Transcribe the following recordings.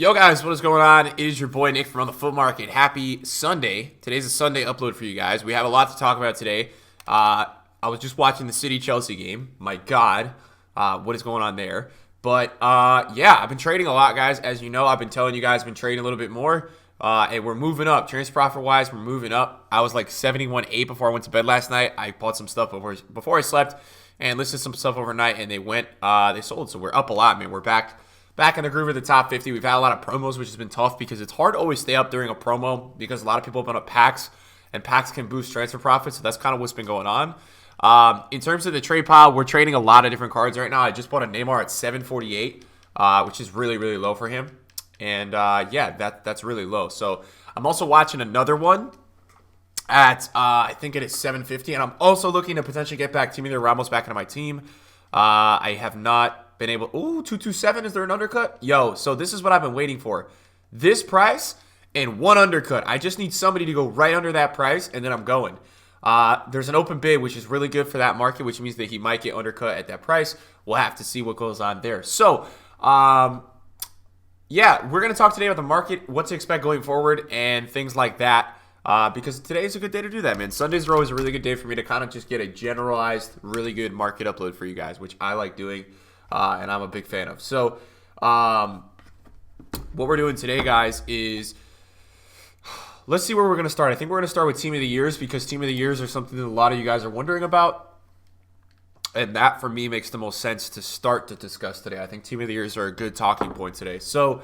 Yo guys, what is going on? It is your boy Nick from On the Foot Market. Happy Sunday. Today's a Sunday upload for you guys. We have a lot to talk about today. I was just watching the City-Chelsea game. My God, what is going on there? But yeah, I've been trading a lot, guys. As you know, I've been telling you guys I've been trading a little bit more. And we're moving up. Transfer profit-wise, we're moving up. I was like 71.8 before I went to bed last night. I bought some stuff before I slept and listed some stuff overnight, and they sold. So we're up a lot, man. We're back in the groove of the top 50. We've had a lot of promos, which has been tough because it's hard to always stay up during a promo because a lot of people open up packs, and packs can boost transfer profits. So that's kind of what's been going on. In terms of the trade pile, we're trading a lot of different cards right now. I just bought a Neymar at 748, which is really, really low for him. And yeah, that's really low. So I'm also watching another one at, I think it is 750. And I'm also looking to potentially get back Timothy Ramos back into my team. I have not been able. Ooh, 227. Is there an undercut? Yo, so this is what I've been waiting for. This price and one undercut. I just need somebody to go right under that price, and then I'm going. There's an open bid, which is really good for that market, which means that he might get undercut at that price. We'll have to see what goes on there. So, yeah, we're going to talk today about the market, what to expect going forward, and things like that. Because today is a good day to do that, man. Sundays are always a really good day for me to kind of just get a generalized, really good market upload for you guys, which I like doing. And I'm a big fan of. So, what we're doing today, guys, is let's see where we're going to start. I think we're going to start with Team of the Years because Team of the Years are something that a lot of you guys are wondering about. And that, for me, makes the most sense to start to discuss today. I think Team of the Years are a good talking point today. So,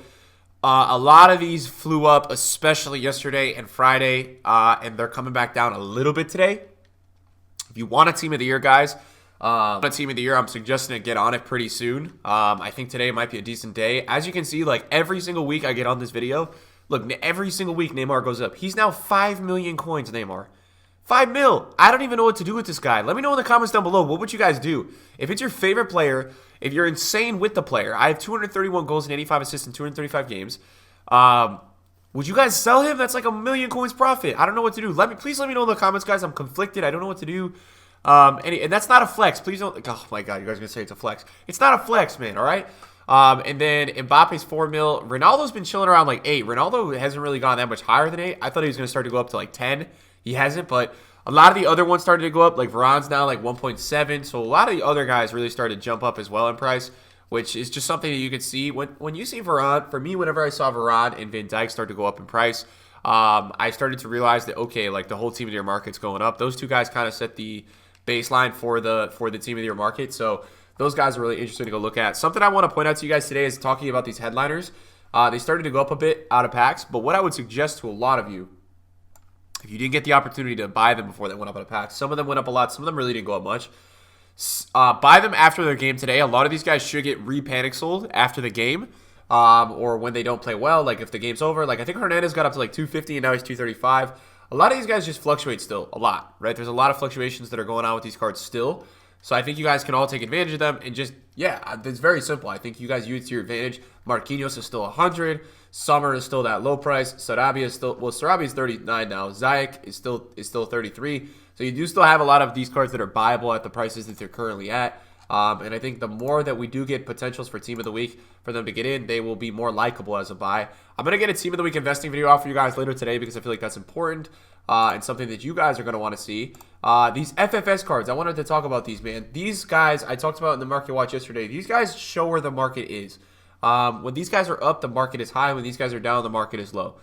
a lot of these flew up, especially yesterday and Friday, and they're coming back down a little bit today. If you want a Team of the Year, guys, a Team of the Year, I'm suggesting to get on it pretty soon. I think today might be a decent day. As you can see, like every single week I get on this video, look, every single week Neymar goes up. He's now 5 million coins, Neymar. 5 mil. I don't even know what to do with this guy. Let me know in the comments down below. What would you guys do? If it's your favorite player, if you're insane with the player, I have 231 goals and 85 assists in 235 games. Would you guys sell him? That's like a million coins profit. I don't know what to do. Please let me know in the comments, guys. I'm conflicted. I don't know what to do. And that's not a flex. Please don't. Oh my God, you guys are gonna say it's a flex. It's not a flex, man. All right. And then Mbappe's 4 mil. Ronaldo's been chilling around like 8. Ronaldo hasn't really gone that much higher than 8. I thought he was gonna start to go up to like 10. He hasn't, but a lot of the other ones started to go up. Like Varane's now like 1.7. So a lot of the other guys really started to jump up as well in price, which is just something that you can see when you see Varane. For me, whenever I saw Varane and Van Dijk start to go up in price, I started to realize that okay, like the whole Team of the Year market's going up. Those two guys kind of set the baseline for the Team of the Year market. So those guys are really interesting to go look at. Something I want to point out to you guys today is talking about these headliners. They started to go up a bit out of packs, but what I would suggest to a lot of you, if you didn't get the opportunity to buy them before they went up out of packs, some of them went up a lot, some of them really didn't go up much. Buy them after their game today. A lot of these guys should get re-panic sold after the game, or when they don't play well, like if the game's over. Like I think Hernandez got up to like 250 and now he's 235. A lot of these guys just fluctuate still a lot, right? There's a lot of fluctuations that are going on with these cards still. So I think you guys can all take advantage of them and just, yeah, it's very simple. I think you guys use it to your advantage. Marquinhos is still 100. Summer is still that low price. Sarabia is still, well, Sarabia is 39 now. Ziyech is still 33. So you do still have a lot of these cards that are buyable at the prices that they're currently at. And I think the more that we do get potentials for Team of the Week for them to get in, they will be more likable as a buy. I'm going to get a Team of the Week investing video out for you guys later today because I feel like that's important and something that you guys are going to want to see. These FFS cards, I wanted to talk about these, man. These guys, I talked about in the Market Watch yesterday. These guys show where the market is. When these guys are up, the market is high. When these guys are down, the market is low.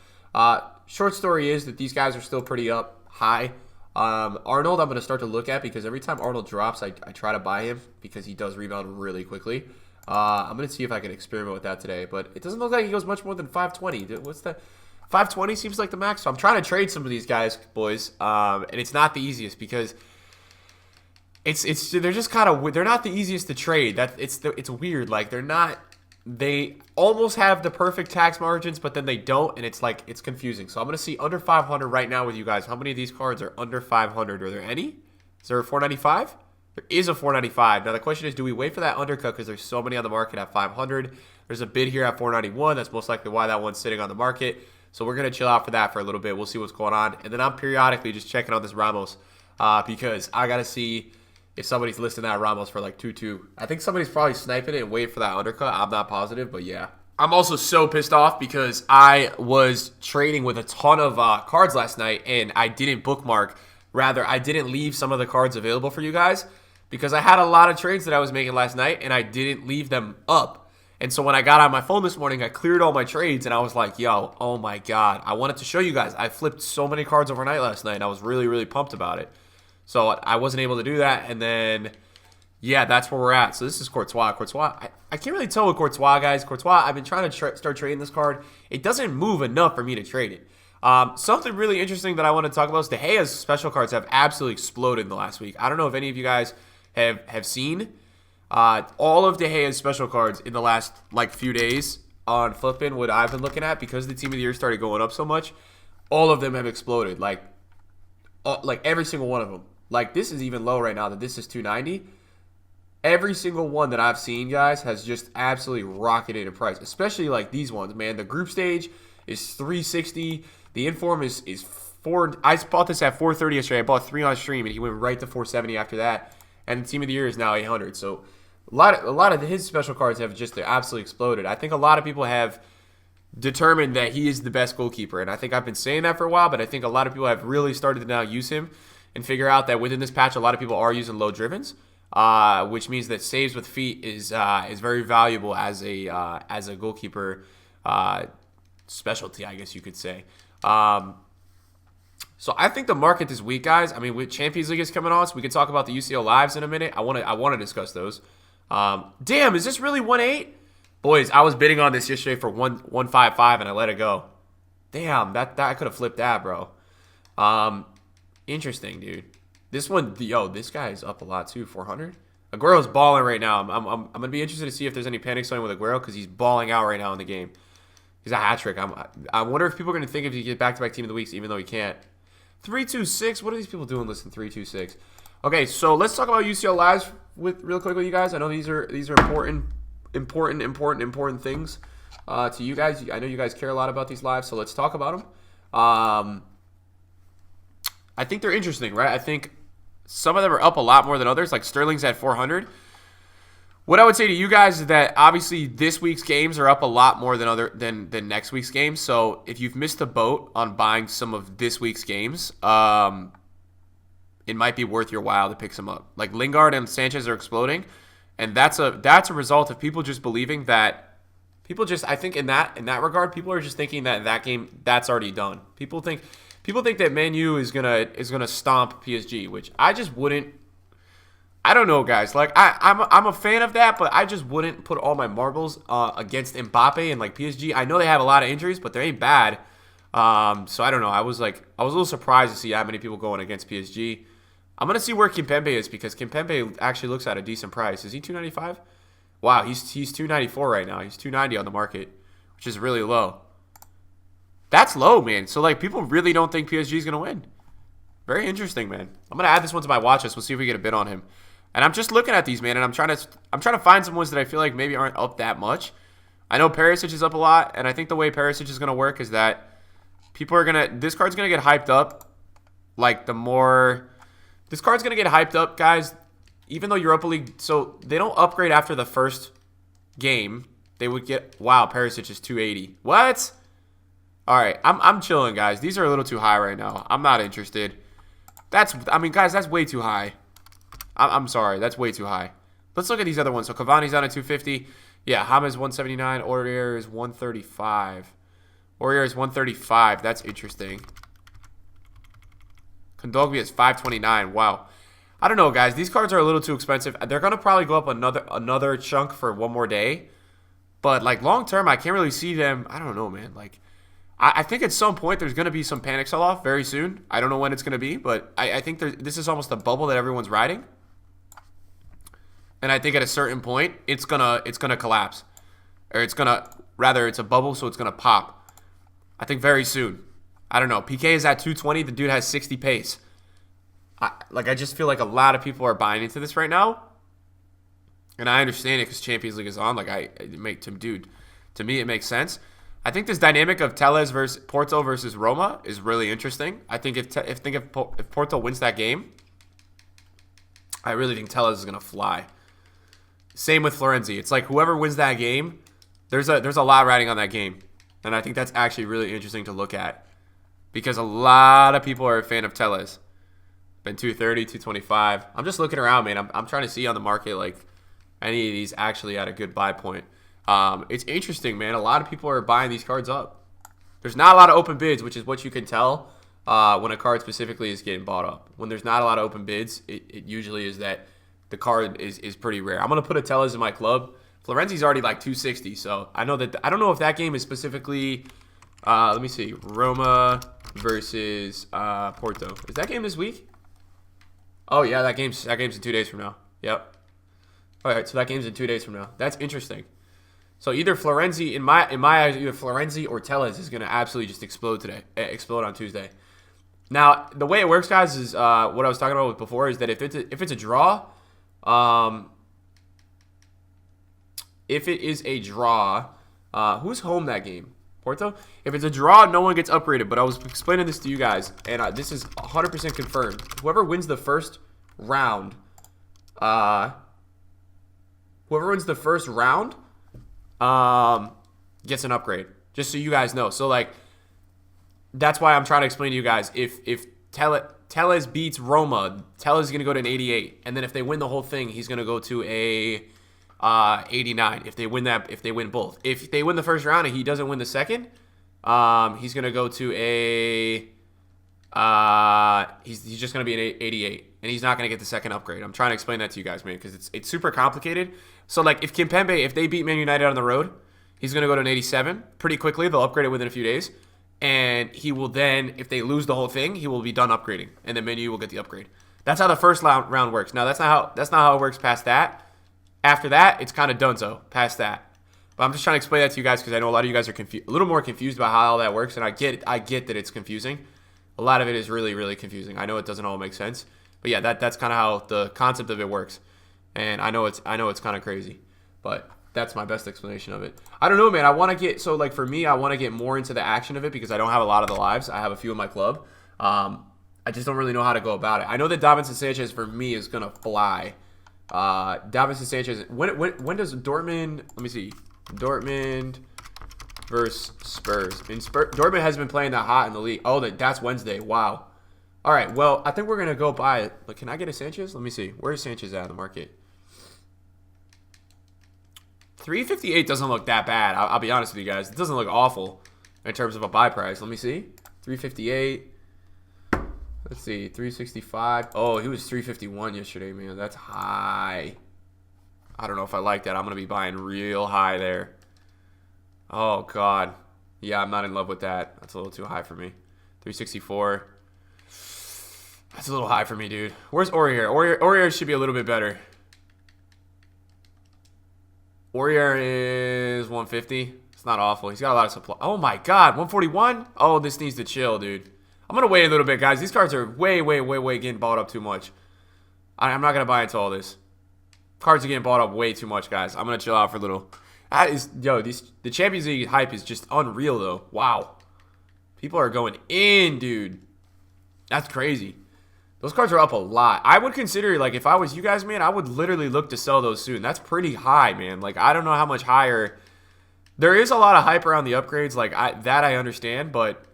Short story is that these guys are still pretty up high. Arnold, I'm going to start to look at because every time Arnold drops, I try to buy him because he does rebound really quickly. I'm going to see if I can experiment with that today, but it doesn't look like he goes much more than 520. What's that? 520 seems like the max. So I'm trying to trade some of these guys, boys, and it's not the easiest because they're just kind of, they're not the easiest to trade. It's weird. Like they almost have the perfect tax margins, but then they don't, and it's confusing. So I'm going to see under 500 right now with you guys. How many of these cards are under 500? Are there any? Is there a 495? There is a 495. Now the question is, do we wait for that undercut because there's so many on the market at 500? There's a bid here at 491. That's most likely why that one's sitting on the market. So we're going to chill out for that for a little bit. We'll see what's going on. And then I'm periodically just checking on this Ramos because I got to see if somebody's listing that Ramos for like 2-2. I think somebody's probably sniping it and waiting for that undercut. I'm not positive, but yeah. I'm also so pissed off because I was trading with a ton of cards last night, and I didn't bookmark. Rather, I didn't leave some of the cards available for you guys because I had a lot of trades that I was making last night, and I didn't leave them up. And so when I got on my phone this morning, I cleared all my trades, and I was like, yo, oh my God. I wanted to show you guys. I flipped so many cards overnight last night, and I was really, really pumped about it. So I wasn't able to do that, and then... yeah, that's where we're at. So this is Courtois. I can't really tell with Courtois, guys. Courtois, I've been trying to start trading this card. It doesn't move enough for me to trade it. Something really interesting that I want to talk about is De Gea's special cards have absolutely exploded in the last week. I don't know if any of you guys have seen all of De Gea's special cards in the last few days on Flippin', what I've been looking at, because the team of the year started going up so much. All of them have exploded. Like every single one of them. Like this is even low right now. That this is 290. Every single one that I've seen, guys, has just absolutely rocketed in price. Especially like these ones, man. The group stage is 360. The inform is 4. I bought this at 430 yesterday. I bought 3 on stream, and he went right to 470 after that. And the team of the year is now 800. So a lot of his special cards have just absolutely exploded. I think a lot of people have determined that he is the best goalkeeper, and I think I've been saying that for a while. But I think a lot of people have really started to now use him and figure out that within this patch, a lot of people are using low drivens. Which means that saves with feet is very valuable as a goalkeeper specialty, I guess you could say. So I think the market this week, guys. I mean, with Champions League is coming on, so we can talk about the UCL lives in a minute. I want to discuss those. Damn, is this really 1.8? Boys, I was bidding on this yesterday for 1.55 and I let it go. Damn, that I could have flipped that, bro. Interesting, dude. This one, this guy is up a lot too, 400. Aguero's balling right now. I'm gonna be interested to see if there's any panic selling with Aguero because he's balling out right now in the game. He's a hat trick. I wonder if people are gonna think if he get back-to-back team of the weeks, even though he can't. 326. What are these people doing? Listen, 326. Okay, so let's talk about UCL lives real quick with you guys. I know these are important things to you guys. I know you guys care a lot about these lives, so let's talk about them. I think they're interesting, right? I think some of them are up a lot more than others. Like Sterling's at 400. What I would say to you guys is that obviously this week's games are up a lot more than next week's games. So if you've missed the boat on buying some of this week's games, it might be worth your while to pick some up. Like Lingard and Sanchez are exploding, and that's a result of people just believing that. I think in that regard, people are just thinking that game that's already done. People think that Man U is gonna stomp PSG, which I just wouldn't. I don't know, guys. Like I'm a fan of that, but I just wouldn't put all my marbles against Mbappe and like PSG. I know they have a lot of injuries, but they ain't bad. So I don't know. I was a little surprised to see how many people going against PSG. I'm gonna see where Kimpembe is because Kimpembe actually looks at a decent price. Is he 295? Wow, he's 294 right now. He's 290 on the market, which is really low. That's low, man. So, like, people really don't think PSG is going to win. Very interesting, man. I'm going to add this one to my watch list. We'll see if we get a bid on him. And I'm just looking at these, man, and I'm trying to find some ones that I feel like maybe aren't up that much. I know Perisic is up a lot, and I think the way Perisic is going to work is that people are going to... this card's going to get hyped up. Like, the more... this card's going to get hyped up, guys, even though Europa League... so, they don't upgrade after the first game. They would get... wow, Perisic is 280. What? All right, I'm chilling, guys. These are a little too high right now. I'm not interested. I mean, guys, that's way too high. I'm sorry, that's way too high. Let's look at these other ones. So Cavani's down at 250. Yeah, James 179. Aurier is 135. Aurier is 135. That's interesting. Kondogbia is 529. Wow. I don't know, guys. These cards are a little too expensive. They're gonna probably go up another chunk for one more day. But like long term, I can't really see them. I don't know, man. Like. I think at some point there's going to be some panic sell-off very soon. I don't know when it's going to be, but I think this is almost a bubble that everyone's riding. And I think at a certain point, it's gonna collapse. Or it's a bubble, so it's going to pop. I think very soon. I don't know. PK is at 220. The dude has 60 pace. I just feel like a lot of people are buying into this right now. And I understand it because Champions League is on. To me, it makes sense. I think this dynamic of Telles versus Porto versus Roma is really interesting. I think if Porto wins that game, I really think Telles is going to fly. Same with Florenzi. It's like whoever wins that game, there's a lot riding on that game, and I think that's actually really interesting to look at because a lot of people are a fan of Telles. Been 230, 225. I'm just looking around, man. I'm trying to see on the market like any of these actually at a good buy point. It's interesting, man. A lot of people are buying these cards up. There's not a lot of open bids, which is what you can tell when a card specifically is getting bought up. When there's not a lot of open bids, it usually is that the card is pretty rare. I'm gonna put a Telles in my club. Florenzi's already like 260, so I know that I don't know if that game is specifically. Let me see, Roma versus Porto. Is that game this week? Oh yeah, that game's in 2 days from now. Yep. All right, so that game's in 2 days from now. That's interesting. So either Florenzi, in my eyes, either Florenzi or Telles is gonna absolutely just explode on Tuesday. Now the way it works, guys, is what I was talking about before is that if it's a draw, if it is a draw, who's home that game? Porto? If it's a draw, no one gets upgraded. But I was explaining this to you guys, and this is 100% confirmed. Whoever wins the first round, gets an upgrade. Just so you guys know. So like, that's why I'm trying to explain to you guys. If Telles beats Roma, Telles is gonna go to an 88, and then if they win the whole thing, he's gonna go to a 89 if they win both. If they win the first round and he doesn't win the second, he's gonna go to a he's just gonna be an 88, and he's not gonna get the second upgrade. I'm trying to explain that to you guys, man, because it's super complicated. So like if Kimpembe, if they beat Man United on the road, he's gonna go to an 87 pretty quickly. They'll upgrade it within a few days, and he will then, if they lose the whole thing, he will be done upgrading, and then Man U will get the upgrade. That's how the first round works. Now that's not how it works past that. After that, it's kind of donezo past that. But I'm just trying to explain that to you guys because I know a lot of you guys are a little more confused about how all that works, and I get that it's confusing. A lot of it is really, really confusing. I know it doesn't all make sense, but yeah, that's kind of how the concept of it works. And I know it's kind of crazy, but that's my best explanation of it. I don't know, man. I want to get for me, I want to get more into the action of it because I don't have a lot of the lives. I have a few in my club. I just don't really know how to go about it. I know that Davinson Sanchez for me is gonna fly. Davinson Sanchez. When does Dortmund? Let me see. Dortmund versus Spurs. Dortmund has been playing that hot in the league. Oh, that's Wednesday. Wow. All right. Well, I think we're gonna go buy it. But can I get a Sanchez? Let me see. Where is Sanchez at in the market? 358 doesn't look that bad. I'll be honest with you guys. It doesn't look awful in terms of a buy price. Let me see. 358. Let's see, 365. Oh, he was 351 yesterday, man. That's high. I don't know if I like that. I'm going to be buying real high there. Oh, God. Yeah, I'm not in love with that. That's a little too high for me. 364. That's a little high for me, dude. Where's Aurier? Aurier should be a little bit better. Aurier is 150. It's not awful. He's got a lot of supply. Oh, my God. 141? Oh, this needs to chill, dude. I'm going to wait a little bit, guys. These cards are way getting bought up too much. I'm not going to buy into all this. Cards are getting bought up way too much, guys. I'm going to chill out for a little. The Champions League hype is just unreal, though. Wow. People are going in, dude. That's crazy. Those cards are up a lot. I would consider, like, if I was you guys, man, I would literally look to sell those soon. That's pretty high, man. Like, I don't know how much higher. There is a lot of hype around the upgrades. Like, I understand, but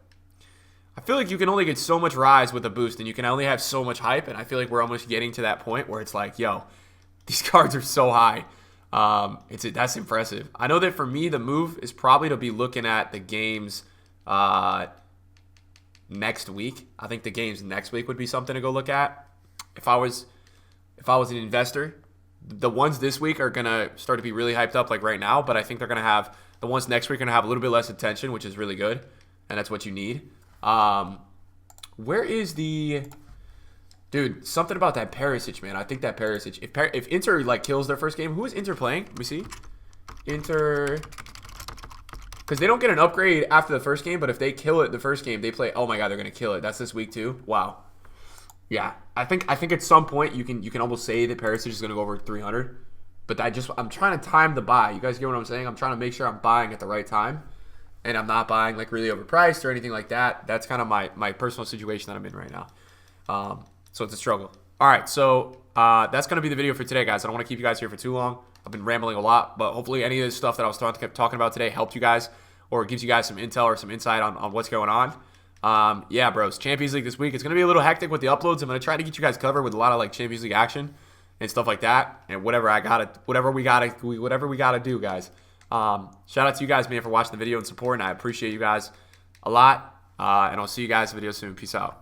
I feel like you can only get so much rise with a boost, and you can only have so much hype, and I feel like we're almost getting to that point where it's like, yo, these cards are so high. That's impressive. I know that for me, the move is probably to be looking at the games next week. I think the games next week would be something to go look at. If I was an investor, the ones this week are gonna start to be really hyped up like right now, but I think they're gonna have the ones next week are gonna have a little bit less attention, which is really good, and that's what you need. Where is the dude? Something about that Perisic, man. I think that Perisic. If Inter like kills their first game, who is Inter playing? Let me see. Inter, because they don't get an upgrade after the first game, but if they kill it the first game, they play. Oh my God, they're gonna kill it. That's this week too. Wow. Yeah, I think at some point you can almost say that Perisic is gonna go over 300, but I'm trying to time the buy. You guys get what I'm saying? I'm trying to make sure I'm buying at the right time. And I'm not buying like really overpriced or anything like that. That's kind of my personal situation that I'm in right now. So it's a struggle. All right, so that's going to be the video for today, guys. I don't want to keep you guys here for too long. I've been rambling a lot, but hopefully any of this stuff that I was talking about today helped you guys or gives you guys some intel or some insight on what's going on. Yeah, bros. Champions League this week. It's going to be a little hectic with the uploads. I'm going to try to get you guys covered with a lot of like Champions League action and stuff like that, and whatever we gotta do, guys. Shout out to you guys, man, for watching the video and supporting. I appreciate you guys a lot, and I'll see you guys in the video soon. Peace out.